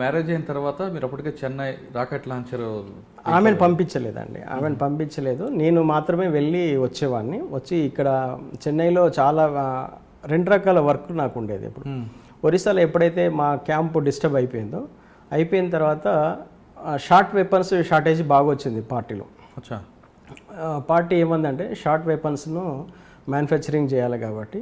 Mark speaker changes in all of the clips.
Speaker 1: Marriage అయిన తర్వాత మీరు అప్పటికే చెన్నై రాకెట్ లాంచర్
Speaker 2: ఆమెను పంపించలేదండి, ఆమెను పంపించలేదు. నేను మాత్రమే వెళ్ళి వచ్చేవాడిని. వచ్చి ఇక్కడ చెన్నైలో చాలా 2 రకాల వర్క్ నాకు ఉండేది. ఇప్పుడు ఒరిస్సాలో ఎప్పుడైతే మా క్యాంపు డిస్టర్బ్ అయిపోయిందో, అయిపోయిన తర్వాత షార్ట్ వెపన్స్ షార్టేజ్ బాగా వచ్చింది పార్టీలో. పార్టీ ఏమందంటే షార్ట్ వెపన్స్ను మ్యానుఫ్యాక్చరింగ్ చేయాలి కాబట్టి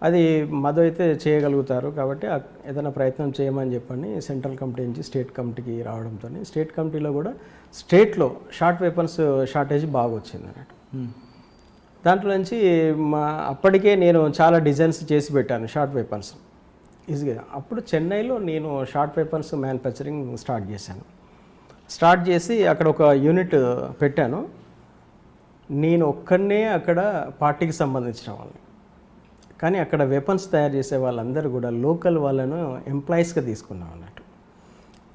Speaker 2: అది మధు అయితే చేయగలుగుతారు కాబట్టి ఏదైనా ప్రయత్నం చేయమని చెప్పని సెంట్రల్ కమిటీ నుంచి స్టేట్ కమిటీకి రావడంతో స్టేట్ కమిటీలో కూడా స్టేట్లో షార్ట్ వెపన్స్ షార్టేజ్ బాగా వచ్చింది అన్నట్టు. దాంట్లో నుంచి అప్పటికే నేను చాలా డిజైన్స్ చేసి పెట్టాను షార్ట్ వెపన్స్ ఈజీగా. అప్పుడు చెన్నైలో నేను షార్ట్ వెపన్స్ మ్యానుఫ్యాక్చరింగ్ స్టార్ట్ చేశాను. స్టార్ట్ చేసి అక్కడ ఒక యూనిట్ పెట్టాను. నేను ఒక్కడనే అక్కడ పార్టీకి సంబంధించిన వాళ్ళని, కానీ అక్కడ వెపన్స్ తయారు చేసే వాళ్ళందరూ కూడా లోకల్ వాళ్ళను ఎంప్లాయీస్గా తీసుకున్నాం అన్నట్టు.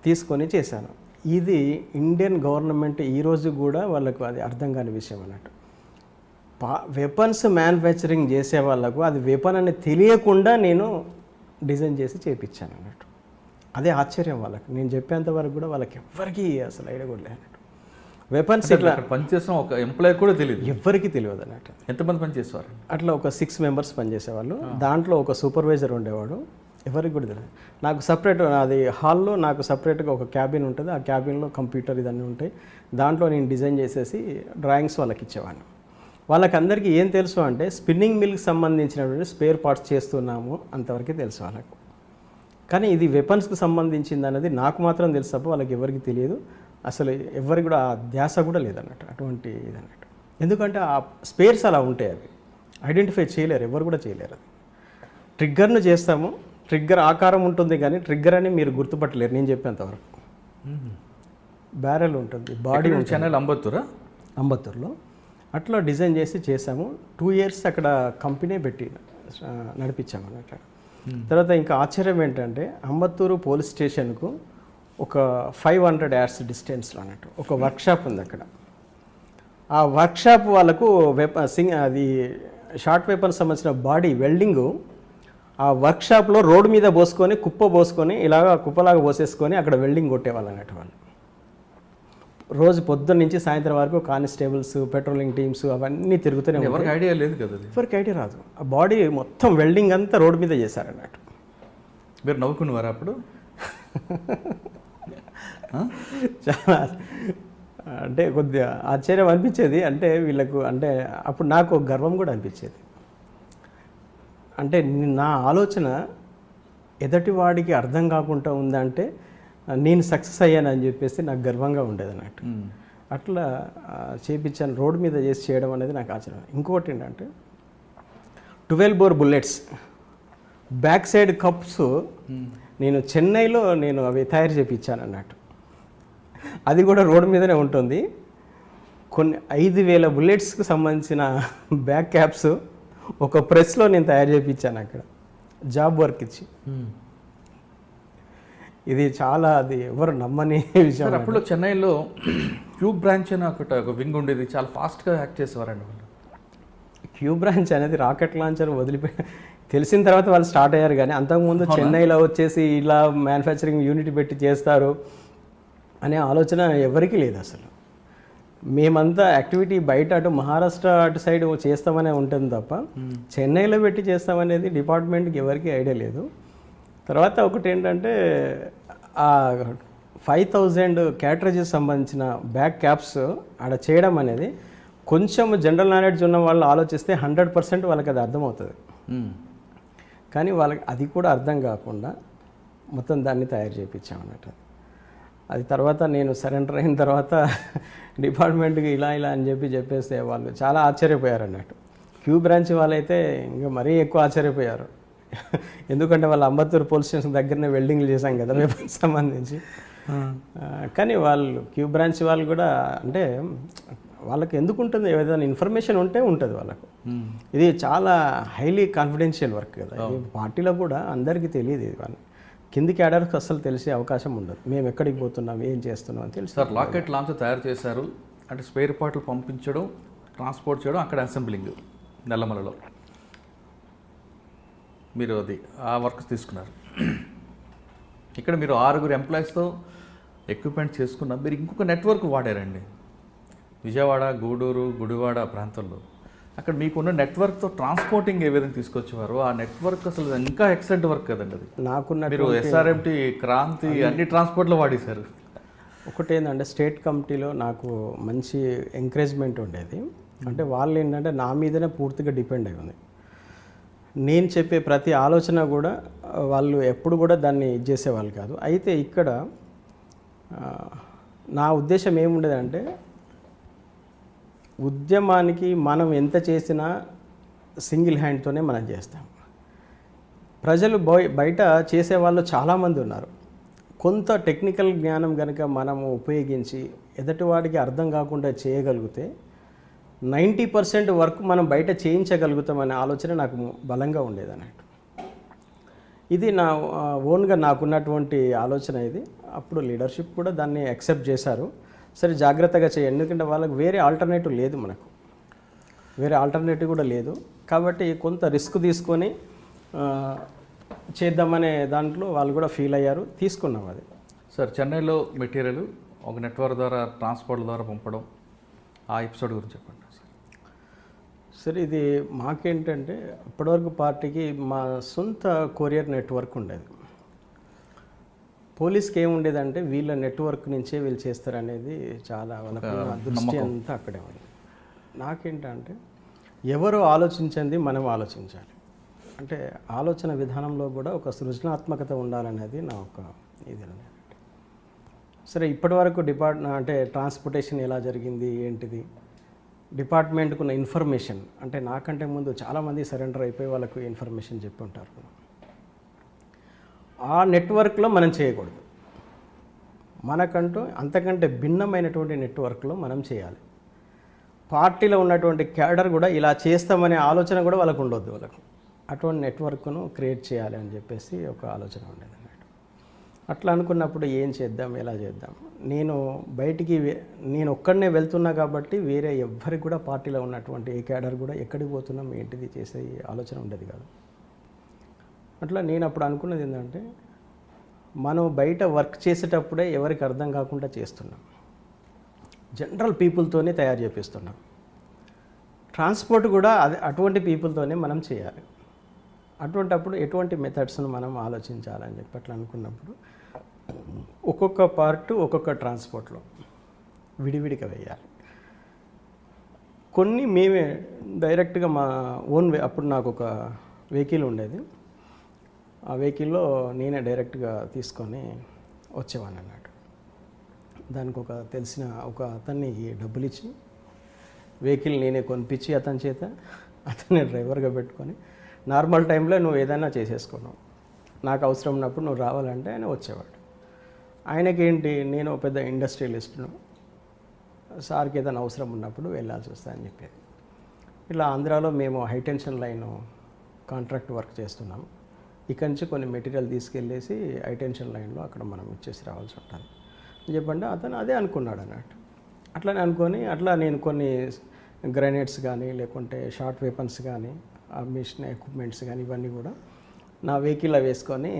Speaker 2: తీసుకొని చేశాను. ఇది ఇండియన్ గవర్నమెంట్ ఈరోజు కూడా వాళ్ళకు అది అర్థం కాని విషయం అన్నట్టు. వెపన్స్ మ్యానుఫ్యాక్చరింగ్ చేసే వాళ్ళకు అది వెపన్ అని తెలియకుండా నేను డిజైన్ చేసి చేయించాను అన్నట్టు. అదే ఆశ్చర్యం వాళ్ళకి. నేను చెప్పేంత వరకు కూడా వాళ్ళకి ఎవ్వరికీ అసలు ఐడియా కూడా లేదు. వెపన్స్ ఇట్లా
Speaker 1: పనిచేసిన ఒక ఎంప్లాయీ కూడా తెలియదు,
Speaker 2: ఎవ్వరికి తెలియదు అన్నట్టు.
Speaker 1: ఎంతమంది పనిచేసేవారు?
Speaker 2: అట్లా ఒక 6 మెంబర్స్ పనిచేసేవాళ్ళు. దాంట్లో ఒక సూపర్వైజర్ ఉండేవాడు, ఎవరికి కూడా తెలియదు. నాకు సపరేట్ అది హాల్లో నాకు సపరేట్గా ఒక క్యాబిన్ ఉంటుంది. ఆ క్యాబిన్లో కంప్యూటర్ ఇదన్నీ ఉంటాయి. దాంట్లో నేను డిజైన్ చేసేసి డ్రాయింగ్స్ వాళ్ళకి ఇచ్చేవాడిని. వాళ్ళకి అందరికీ ఏం తెలుసు అంటే స్పిన్నింగ్ మిల్కి సంబంధించినటువంటి స్పేర్ పార్ట్స్ చేస్తున్నాము అంతవరకే తెలుసు వాళ్ళకు. కానీ ఇది వెపన్స్కి సంబంధించింది అనేది నాకు మాత్రం తెలుసు తప్ప వాళ్ళకి ఎవరికి తెలియదు. అసలు ఎవరికి కూడా ఆ ధ్యాస కూడా లేదన్నట్టు అటువంటి ఇదన్నట్టు. ఎందుకంటే ఆ స్పేర్స్ అలా ఉంటాయి, అవి ఐడెంటిఫై చేయలేరు, ఎవరు కూడా చేయలేరు. అది ట్రిగ్గర్ను చేస్తాము, ట్రిగ్గర్ ఆకారం ఉంటుంది కానీ ట్రిగ్గర్ అని మీరు గుర్తుపట్టలేరు నేను చెప్పేంతవరకు. బ్యారెల్ ఉంటుంది, బాడీ
Speaker 1: చెన్నైలో
Speaker 2: అంబత్తూరులో అట్లా డిజైన్ చేసి చేసాము. 2 years అక్కడ కంపెనీ పెట్టి నడిపించాము అన్నట్టు. తర్వాత ఇంకా ఆశ్చర్యం ఏంటంటే అంబత్తూరు పోలీస్ స్టేషన్కు ఒక 500 yards డిస్టెన్స్లో అన్నట్టు ఒక వర్క్షాప్ ఉంది అక్కడ. ఆ వర్క్షాప్ వాళ్ళకు అది షార్ట్ వెపన్ సంబంధించిన బాడీ వెల్డింగు ఆ వర్క్షాప్లో రోడ్డు మీద పోసుకొని పోసుకొని ఇలాగా కుప్పలాగా పోసేసుకొని అక్కడ వెల్డింగ్ కొట్టేవాళ్ళు అన్నట్టు. వాళ్ళు రోజు పొద్దున్న నుంచి సాయంత్రం వరకు కానిస్టేబుల్స్, పెట్రోలింగ్ టీమ్స్ అవన్నీ తిరుగుతూనే ఉంటాయి.
Speaker 1: ఎవరికి ఐడియా లేదు కదా,
Speaker 2: ఎవరికి ఐడియా రాదు. ఆ బాడీ మొత్తం వెల్డింగ్ అంతా రోడ్డు మీద చేశారన్నట్టు.
Speaker 1: మీరు నవ్వుకునేవారు అప్పుడు?
Speaker 2: చాలా అంటే కొద్దిగా ఆశ్చర్యం అనిపించేది. అంటే వీళ్ళకు అంటే అప్పుడు నాకు గర్వం కూడా అనిపించేది. అంటే నా ఆలోచన ఎదటి వాడికి అర్థం కాకుండా ఉందంటే నేను సక్సెస్ అయ్యానని చెప్పేసి నాకు గర్వంగా ఉండేది అన్నట్టు. అట్లా చేయించాను, రోడ్డు మీద చేసి చేయడం అనేది నాకు ఆశ్చర్యం. ఇంకోటి ఏంటంటే 12 bore bullets back side cups నేను చెన్నైలో నేను అవి తయారు చేయించాను అన్నట్టు. అది కూడా రోడ్డు మీదనే ఉంటుంది. కొన్ని 5,000 బుల్లెట్స్కి సంబంధించిన బ్యాక్ క్యాప్స్ ఒక ప్రెస్లో నేను తయారు చేయించాను అక్కడ జాబ్ వర్క్ ఇచ్చి. ఇది చాలా అది ఎవరు నమ్మని విషయం.
Speaker 1: అప్పుడు చెన్నైలో క్యూబ్ బ్రాంచ్ అని ఒక వింగ్ ఉండేది, చాలా ఫాస్ట్గా యాక్ట్ చేసేవారండి వాళ్ళు.
Speaker 2: క్యూబ్ బ్రాంచ్ అనేది రాకెట్ లాంచర్ వదిలిపోయి తెలిసిన తర్వాత వాళ్ళు స్టార్ట్ అయ్యారు. కానీ అంతకుముందు చెన్నైలో వచ్చేసి ఇలా మ్యానుఫ్యాక్చరింగ్ యూనిట్ పెట్టి చేస్తారు అనే ఆలోచన ఎవరికీ లేదు అసలు. మేమంతా యాక్టివిటీ బయట అటు మహారాష్ట్ర అటు సైడ్ చేస్తామనే ఉంటుంది తప్ప చెన్నైలో పెట్టి చేస్తామనేది డిపార్ట్మెంట్కి ఎవరికి ఐడియా లేదు. తర్వాత ఒకటి ఏంటంటే ఆ 5,000 క్యాటరేజెస్ సంబంధించిన బ్యాక్ క్యాప్స్ ఆడ చేయడం అనేది కొంచెం జనరల్ నాలెడ్జ్ ఉన్న వాళ్ళు ఆలోచిస్తే 100% వాళ్ళకి అది అర్థమవుతుంది. కానీ వాళ్ళకి అది కూడా అర్థం కాకుండా మొత్తం దాన్ని తయారు చేయించామన్నట్టు. అది తర్వాత నేను సరెండర్ అయిన తర్వాత డిపార్ట్మెంట్కి ఇలా అని చెప్పేస్తే వాళ్ళు చాలా ఆశ్చర్యపోయారు అన్నట్టు. క్యూ బ్రాంచ్ వాళ్ళైతే ఇంకా మరీ ఎక్కువ ఆశ్చర్యపోయారు. ఎందుకంటే వాళ్ళు అంబత్తూరు పోలీస్ స్టేషన్ దగ్గరనే వెల్డింగ్లు చేశాం కదా వెపన్స్ సంబంధించి. కానీ వాళ్ళు క్యూ బ్రాంచ్ వాళ్ళు కూడా అంటే వాళ్ళకి ఎందుకు ఉంటుంది, ఏదైనా ఇన్ఫర్మేషన్ ఉంటే ఉంటుంది వాళ్ళకు. ఇది చాలా హైలీ కాన్ఫిడెన్షియల్ వర్క్ కదా. పార్టీలో కూడా అందరికీ తెలియదు. ఇది వాళ్ళు కింది క్యాడర్కి అసలు తెలిసే అవకాశం ఉండదు. మేము ఎక్కడికి పోతున్నాం, ఏం చేస్తున్నాం అని తెలుసు.
Speaker 1: సార్ రాకెట్ లాంచ్ తయారు చేశారు అంటే స్పేర్ పార్ట్లు పంపించడం, ట్రాన్స్పోర్ట్ చేయడం, అక్కడ అసెంబ్లింగ్ నల్లమలలో మీరు అది ఆ వర్క్ తీసుకున్నారు. ఇక్కడ మీరు 6 ఎంప్లాయీస్తో ఎక్విప్మెంట్ చేసుకున్న మీరు ఇంకొక నెట్వర్క్ వాడారండి. విజయవాడ, గూడూరు, గుడివాడ ప్రాంతాల్లో అక్కడ మీకున్న నెట్వర్క్తో ట్రాన్స్పోర్టింగ్ ఏ విధంగా తీసుకొచ్చేవారు? ఆ నెట్వర్క్ అసలు ఇంకా ఎక్సలెంట్ వర్క్ కదండి అది.
Speaker 2: నాకున్న
Speaker 1: మీరు ఎస్ఆర్ఎంటీ, క్రాంతి అన్ని ట్రాన్స్పోర్ట్లో వాడేశారు.
Speaker 2: ఒకటేంటంటే స్టేట్ కమిటీలో నాకు మంచి ఎంకరేజ్మెంట్ ఉండేది. అంటే వాళ్ళు ఏంటంటే నా మీదనే పూర్తిగా డిపెండ్ అయి ఉంది. నేను చెప్పే ప్రతి ఆలోచన కూడా వాళ్ళు ఎప్పుడు కూడా దాన్ని ఇది చేసేవాళ్ళు కాదు. అయితే ఇక్కడ నా ఉద్దేశం ఏముండేదంటే ఉద్యమానికి మనం ఎంత చేసినా సింగిల్ హ్యాండ్తోనే మనం చేస్తాం. ప్రజలు బయట చేసేవాళ్ళు చాలామంది ఉన్నారు. కొంత టెక్నికల్ జ్ఞానం కనుక మనము ఉపయోగించి ఎదుటివాడికి అర్థం కాకుండా చేయగలిగితే 90% వర్క్ మనం బయట చేయించగలుగుతామనే ఆలోచన నాకు బలంగా ఉండేది అన్నట్టు. ఇది నా ఓన్గా నాకున్నటువంటి ఆలోచన ఇది. అప్పుడు లీడర్షిప్ కూడా దాన్ని యాక్సెప్ట్ చేశారు. సరే జాగ్రత్తగా చేయండి, ఎందుకంటే వాళ్ళకి వేరే ఆల్టర్నేటివ్ లేదు, మనకు వేరే ఆల్టర్నేటివ్ కూడా లేదు. కాబట్టి కొంత రిస్క్ తీసుకొని చేద్దామనే దాంట్లో వాళ్ళు కూడా ఫీల్ అయ్యారు, తీసుకున్నాం అది.
Speaker 1: సార్, చెన్నైలో మెటీరియల్ ఒక నెట్వర్క్ ద్వారా ట్రాన్స్పోర్ట్ ద్వారా పంపడం, ఆ ఎపిసోడ్ గురించి చెప్పండి సార్.
Speaker 2: సరే, ఇది మాకేంటంటే ఇప్పటివరకు పార్టీకి మా సొంత కొరియర్ నెట్వర్క్ ఉండేది. పోలీస్కి ఏముండేదంటే వీళ్ళ నెట్వర్క్ నుంచే వీళ్ళు చేస్తారనేది చాలా వాళ్ళకు దృష్టి అంతా అక్కడే ఉంది. నాకేంటంటే ఎవరు ఆలోచించింది మనం ఆలోచించాలి, అంటే ఆలోచన విధానంలో కూడా ఒక సృజనాత్మకత ఉండాలనేది నా ఒక ఇది. సరే, ఇప్పటివరకు అంటే ట్రాన్స్పోర్టేషన్ ఎలా జరిగింది ఏంటిది, డిపార్ట్మెంట్కు ఉన్న ఇన్ఫర్మేషన్, అంటే నాకంటే ముందు చాలామంది సరెండర్ అయిపోయి వాళ్ళకు ఇన్ఫర్మేషన్ చెప్పి ఉంటారు. ఆ నెట్వర్క్లో మనం చేయకూడదు, మనకంటూ అంతకంటే భిన్నమైనటువంటి నెట్వర్క్లో మనం చేయాలి. పార్టీలో ఉన్నటువంటి క్యాడర్ కూడా ఇలా చేస్తామనే ఆలోచన కూడా వాళ్ళకు ఉండొద్దు. వాళ్ళకు అటువంటి నెట్వర్క్ను క్రియేట్ చేయాలి అని చెప్పేసి ఒక ఆలోచన ఉండేది అన్నట్టు. అట్లా అనుకున్నప్పుడు ఏం చేద్దాం, ఎలా చేద్దాం, నేను ఒక్కడనే వెళ్తున్నా కాబట్టి వేరే ఎవ్వరికి కూడా పార్టీలో ఉన్నటువంటి ఏ క్యాడర్ కూడా ఎక్కడికి పోతున్నాం ఏంటిది చేసే ఆలోచన ఉండేది కాదు. అట్లా నేను అప్పుడు అనుకున్నది ఏంటంటే మనం బయట వర్క్ చేసేటప్పుడే ఎవరికి అర్థం కాకుండా చేస్తున్నాం, జనరల్ పీపుల్తోనే తయారు చేపిస్తున్నాం. ట్రాన్స్పోర్ట్ కూడా అటువంటి పీపుల్తోనే మనం చేయాలి. అటువంటప్పుడు ఎటువంటి మెథడ్స్ను మనం ఆలోచించాలని చెప్పి అట్లా అనుకున్నప్పుడు ఒక్కొక్క పార్ట్ ఒక్కొక్క ట్రాన్స్పోర్ట్లో విడివిడిగా వేయాలి. కొన్ని మేమే డైరెక్ట్గా మా ఓన్ అప్పుడు నాకు ఒక వెహికల్ ఉండేది, ఆ వెహికల్లో నేనే డైరెక్ట్గా తీసుకొని వచ్చేవాడిని అన్నట్టు. దానికి తెలిసిన ఒక అతనికి డబ్బులు ఇచ్చి వెహికల్ నేనే కొనిపించి అతని చేత అతన్ని డ్రైవర్గా పెట్టుకొని నార్మల్ టైంలో నువ్వు ఏదైనా చేసేసుకున్నావు, నాకు అవసరం ఉన్నప్పుడు నువ్వు రావాలంటే ఆయన వచ్చేవాడు. ఆయనకేంటి, నేను పెద్ద ఇండస్ట్రియలిస్ట్ను, సార్కి ఏదైనా అవసరం ఉన్నప్పుడు వెళ్ళాల్సి వస్తుందని చెప్పేది. ఇలా ఆంధ్రాలో మేము హైటెన్షన్ లైన్ కాంట్రాక్ట్ వర్క్ చేస్తున్నాము. ఇక్కడి నుంచి కొన్ని మెటీరియల్ తీసుకెళ్ళేసి హైటెన్షన్ లైన్లో అక్కడ మనం ఇచ్చేసి రావాల్సి ఉంటుంది అని చెప్పండి. అతను అదే అనుకున్నాడు అన్నట్టు. అట్లనే అనుకొని నేను కొన్ని గ్రెనేడ్స్ కానీ లేకుంటే షార్ట్ వెపన్స్ కానీ ఆ మిషన్ ఎక్విప్మెంట్స్ కానీ ఇవన్నీ కూడా నా వెహికల్లో వేసుకొని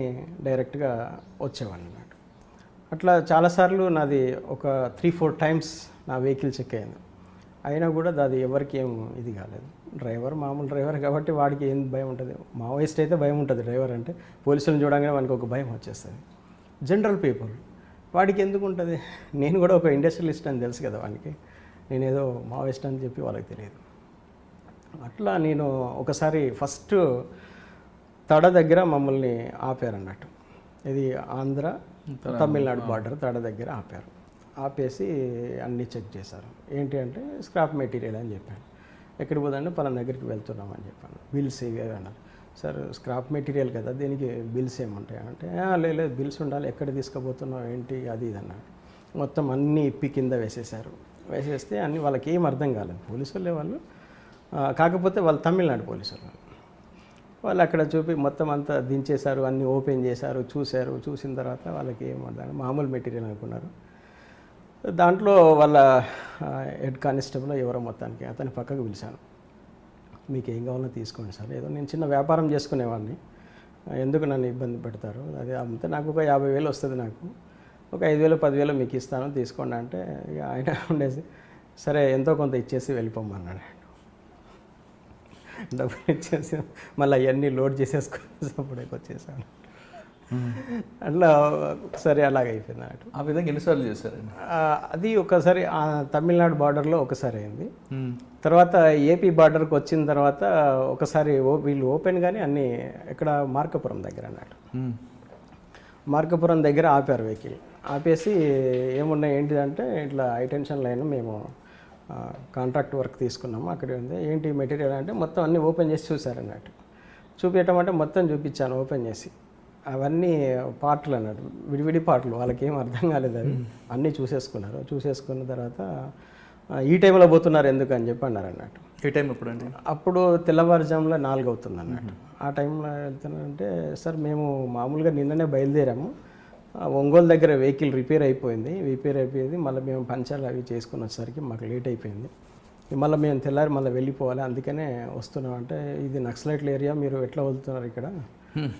Speaker 2: డైరెక్ట్గా వచ్చేవాడిని అన్నట్టు. అట్లా చాలాసార్లు నాది ఒక 3-4 టైమ్స్ నా వెహికల్ చెక్ అయింది. అయినా కూడా అది ఎవరికి ఏం ఇది కాలేదు. డ్రైవర్ మామూలు డ్రైవర్ కాబట్టి వాడికి ఏం భయం ఉంటుంది, మావోయిస్ట్ అయితే భయం ఉంటుంది. డ్రైవర్ అంటే పోలీసులను చూడగానే వానికి ఒక భయం వచ్చేస్తుంది. జనరల్ పీపుల్ వాడికి ఎందుకు ఉంటుంది, నేను కూడా ఒక ఇండస్ట్రియలిస్ట్ అని తెలుసు కదా వానికి, నేనేదో మావోయిస్ట్ అని చెప్పి వాళ్ళకి తెలియదు. అట్లా నేను ఒకసారి ఫస్ట్ తడ దగ్గర మమ్మల్ని ఆపారన్నట్టు. ఇది ఆంధ్ర తమిళనాడు బార్డర్ తడ దగ్గర ఆపారు. ఆపేసి అన్నీ చెక్ చేశారు. ఏంటి అంటే స్క్రాప్ మెటీరియల్ అని చెప్పాను. ఎక్కడికి పోదంటే పలానా దగ్గరికి వెళ్తున్నామని చెప్పాను. బిల్స్ ఇవి అన్నారు. సార్ స్క్రాప్ మెటీరియల్ కదా, దీనికి బిల్స్ ఏముంటాయి అంటే లేదు బిల్స్ ఉండాలి, ఎక్కడ తీసుకుపోతున్నావు ఏంటి అది ఇది అన్నారు. మొత్తం అన్నీ ఇప్పి కింద వేసేసారు. వేసేస్తే అన్నీ వాళ్ళకి ఏం అర్థం కాలేదు. పోలీసులే వాళ్ళు, కాకపోతే వాళ్ళు తమిళనాడు పోలీసులు. వాళ్ళు అక్కడ చూపి మొత్తం అంతా దించేశారు, అన్నీ ఓపెన్ చేశారు, చూసిన తర్వాత వాళ్ళకి ఏమర్థం, మామూలు మెటీరియల్ అనుకున్నారు. దాంట్లో వాళ్ళ హెడ్ కానిస్టేబుల్ ఎవరో మొత్తానికి అతని పక్కకు పిలిచాను. మీకు ఏం కావాలో తీసుకోండి సార్, ఏదో నేను చిన్న వ్యాపారం చేసుకునేవాడిని, ఎందుకు నన్ను ఇబ్బంది పెడతారు, అది అమ్మితే నాకు ఒక 50,000 వస్తుంది, నాకు ఒక 5,000 10,000 మీకు ఇస్తాను తీసుకోండి అంటే ఇక ఆయన ఉండేసి సరే ఎంతో కొంత ఇచ్చేసి వెళ్ళిపోమన్నాడు. డబ్బులు ఇచ్చేసి మళ్ళీ అవన్నీ లోడ్ చేసేసుకొని అప్పుడే వచ్చేసాను. అట్లా సరే అలాగ అయిపోయింది అన్నట్టు.
Speaker 1: ఆ విధంగా ఎన్నిసార్లు చేశారండి?
Speaker 2: అది ఒకసారి తమిళనాడు బార్డర్లో ఒకసారి అయింది. తర్వాత ఏపీ బార్డర్కి వచ్చిన తర్వాత ఒకసారి వీళ్ళు ఓపెన్ కానీ అన్నీ ఇక్కడ మార్కాపురం దగ్గర అన్నట్టు. మార్కాపురం దగ్గర ఆపారు వెహికల్, ఆపేసి ఏమున్నాయి ఏంటిదంటే ఇట్లా హైటెన్షన్ లైన్ మేము కాంట్రాక్ట్ వర్క్ తీసుకున్నాము, అక్కడ ఉంది ఏంటి మెటీరియల్ అంటే మొత్తం అన్నీ ఓపెన్ చేసి చూశారు అన్నట్టు. చూపించడం అంటే మొత్తం చూపించాను ఓపెన్ చేసి, అవన్నీ పార్ట్లు అన్నట్టు, విడివిడి పార్ట్లు, వాళ్ళకి ఏం అర్థం కాలేదు. అది అన్నీ చూసేసుకున్నారు. చూసేసుకున్న తర్వాత ఈ టైంలో పోతున్నారు ఎందుకు అని చెప్పి అన్నారు అన్నట్టు.
Speaker 1: ఏ టైం ఎప్పుడండి? అప్పుడు
Speaker 2: తెల్లవారుజాములో 4 అవుతుంది అన్నట్టు. ఆ టైంలో వెళ్తున్నానంటే సార్ మేము మామూలుగా నిన్ననే బయలుదేరాము, ఒంగోలు దగ్గర వెహికల్ రిపేర్ అయిపోయింది, మళ్ళీ మేము పంచర్లు అవి చేసుకుని వచ్చేసరికి మాకు లేట్ అయిపోయింది, మళ్ళీ మేము తెల్లారి మళ్ళీ వెళ్ళిపోవాలి, అందుకనే వస్తున్నాం అంటే ఇది నక్సలైట్ల ఏరియా, మీరు ఎట్లా వెళ్తున్నారు, ఇక్కడ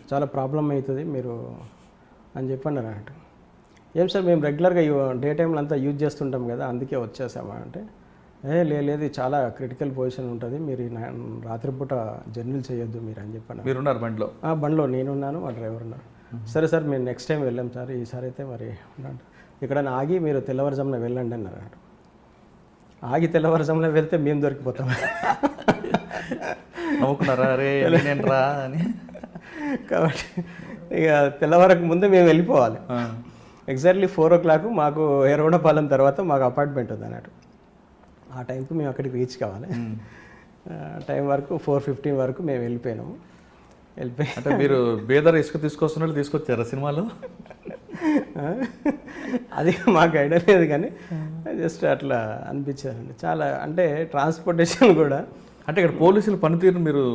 Speaker 2: చాలా ప్రాబ్లం అవుతుంది మీరు అని చెప్పి అన్నారు అన్నట్టు. ఏం సార్ మేము రెగ్యులర్గా డే టైంలో అంతా యూజ్ చేస్తుంటాం కదా అందుకే వచ్చేసామా అంటే లేదు చాలా క్రిటికల్ పొజిషన్ ఉంటుంది, మీరు రాత్రిపూట జర్నీలు చేయొద్దు మీరు అని చెప్పాను.
Speaker 1: మీరు ఉన్నారు బండిలో?
Speaker 2: బండిలో నేనున్నాను, మా డ్రైవర్ ఉన్నారు. సరే సార్ మేము నెక్స్ట్ టైం వెళ్ళాం సార్, ఈసారి అయితే మరి ఇక్కడ ఆగి మీరు తెల్లవారుజామున వెళ్ళండి అన్నారు. ఆగి తెల్లవారుజామున వెళ్తే మేము దొరికిపోతాం.
Speaker 1: నవ్వుకున్నారా రే రా అని?
Speaker 2: కాబట్టి ఇక తెల్లవారకు ముందు మేము వెళ్ళిపోవాలి. ఎగ్జాక్ట్లీ 4 o'clock మాకు ఎర్రగొండపాలెం తర్వాత మాకు అపార్ట్మెంట్ ఉంది అన్నట్టు. ఆ టైంకి మేము అక్కడికి రీచ్ కావాలి. టైం వరకు 4:15 వరకు మేము వెళ్ళిపోయినాము.
Speaker 1: అంటే మీరు బేదర్ ఇసుక తీసుకొస్తున్నట్టు తీసుకొచ్చారా సినిమాలో?
Speaker 2: అది మాకు ఐడియా లేదు కానీ జస్ట్ అట్లా అనిపించారండి. చాలా అంటే ట్రాన్స్పోర్టేషన్ కూడా
Speaker 1: అంటే ఇక్కడ పోలీసుల పనితీరును మీరు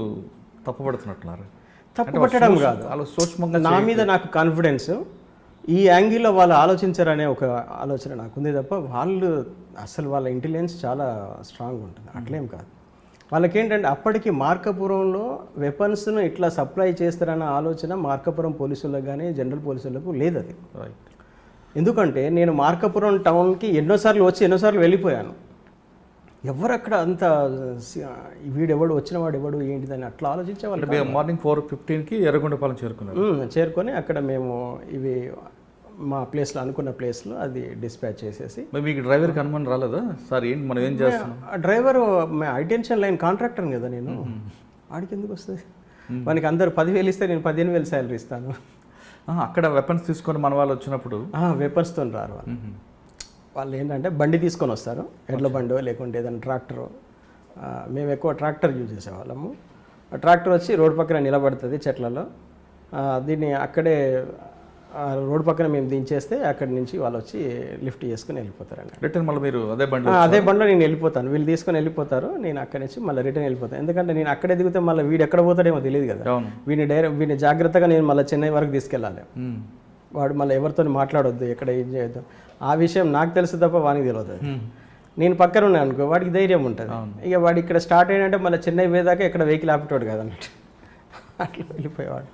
Speaker 1: తప్పుపడుతున్నట్టున్నారు.
Speaker 2: తప్పుపట్టడం కాదు,
Speaker 1: అలా సూక్ష్మంగా
Speaker 2: నా మీద నాకు కాన్ఫిడెన్స్, ఈ యాంగిల్లో వాళ్ళు ఆలోచించారనే ఒక ఆలోచన నాకుంది తప్ప వాళ్ళు అసలు వాళ్ళ ఇంటెలిజెన్స్ చాలా స్ట్రాంగ్ ఉంటుంది, అట్లేం కాదు. వాళ్ళకేంటంటే అప్పటికి మార్కాపురంలో వెపన్స్ను ఇట్లా సప్లై చేస్తారన్న ఆలోచన మార్కాపురం పోలీసులకు కానీ జనరల్ పోలీసులకు లేదు. అది ఎందుకంటే నేను మార్కాపురం టౌన్కి ఎన్నోసార్లు వెళ్ళిపోయాను. ఎవరు అక్కడ అంత వీడెవడు వచ్చినవాడు ఎవడు ఏంటిదని అట్లా ఆలోచించేవాళ్ళు.
Speaker 1: మార్నింగ్ 4:15కి ఎర్రగొండపాలెం
Speaker 2: చేరుకొని అక్కడ మేము ఇవి మా ప్లేస్లో అనుకున్న ప్లేస్లో అది డిస్పాచ్ చేసేసి.
Speaker 1: మీకు డ్రైవర్కి అనుమానం రాలేదా సార్ ఏంటి మనం ఏం చేస్తాం?
Speaker 2: డ్రైవర్ హైటెన్షన్ లైన్ కాంట్రాక్టర్ కదా నేను, వాడికి ఎందుకు వస్తుంది? మనకి అందరు 10,000 ఇస్తే నేను 15,000 శాలరీ ఇస్తాను.
Speaker 1: అక్కడ వెపన్స్ తీసుకొని మన వాళ్ళు వచ్చినప్పుడు
Speaker 2: వెపన్స్తో రారు వాళ్ళు ఏంటంటే బండి తీసుకొని వస్తారు, ఎడ్ల బండో లేకుంటే ఏదైనా ట్రాక్టరు. మేము ఎక్కువ ట్రాక్టర్ యూజ్ చేసేవాళ్ళము. ట్రాక్టర్ వచ్చి రోడ్ పక్కన నిలబడుతుంది చెట్లలో, దీన్ని అక్కడే రోడ్ పక్కన మేము దించేస్తే అక్కడి నుంచి వాళ్ళు వచ్చి లిఫ్ట్ చేసుకుని వెళ్ళిపోతారండి.
Speaker 1: రిటర్న్ మళ్ళీ మీరు అదే
Speaker 2: బండిలో నేను వెళ్ళిపోతాను, వీళ్ళు తీసుకొని వెళ్ళిపోతారు, నేను అక్కడి నుంచి మళ్ళీ రిటర్న్ వెళ్ళిపోతాను. ఎందుకంటే నేను అక్కడే దిగితే మళ్ళీ వీడు ఎక్కడ పోతాడేమో తెలియదు కదా, వీడిని జాగ్రత్తగా నేను మళ్ళీ చెన్నై వరకు తీసుకెళ్ళాలి. వాడు మళ్ళీ ఎవరితో మాట్లాడొద్దు, ఎక్కడ ఏం చేయొద్దు, ఆ విషయం నాకు తెలుసు తప్ప వానికి తెలియదు. నేను పక్కన ఉన్నాను అనుకో వాడికి ధైర్యం ఉంటుంది. ఇక వాడు ఇక్కడ స్టార్ట్ అయినంటే మళ్ళీ చెన్నై పోయేదాకా ఇక్కడ వెహికల్ ఆపేటోడు కదా అన్నట్టు, అట్లా వెళ్ళిపోయేవాడు.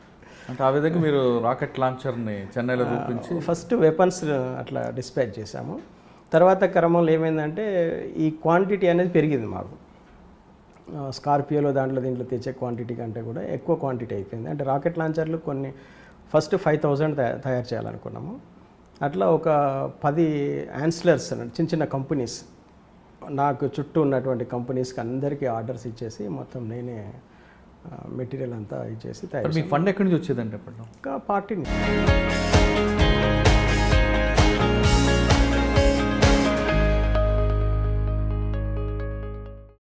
Speaker 1: అంటే ఆ విధంగా మీరు రాకెట్ లాంచర్ని చెన్నైలో చూపించి
Speaker 2: ఫస్ట్ వెపన్స్ అట్లా డిస్పాచ్ చేశాము. తర్వాత క్రమంలో ఏమైందంటే ఈ క్వాంటిటీ అనేది పెరిగింది మాకు. స్కార్పియోలో దీంట్లో తెచ్చే క్వాంటిటీ కంటే కూడా ఎక్కువ క్వాంటిటీ అయిపోయింది. అంటే రాకెట్ లాంచర్లు కొన్ని ఫస్ట్ 5,000 తయారు చేయాలనుకున్నాము. అట్లా ఒక 10 యాన్స్లర్స్ చిన్న చిన్న కంపెనీస్, నాకు చుట్టూ ఉన్నటువంటి కంపెనీస్కి అందరికీ ఆర్డర్స్ ఇచ్చేసి మొత్తం నేనే మెటీరియల్ అంతా ఇచ్చేసి తయారు.
Speaker 1: మీ ఫండ్ ఎక్కడి నుంచి వచ్చేదండి అప్పట్లో?
Speaker 2: పార్టీ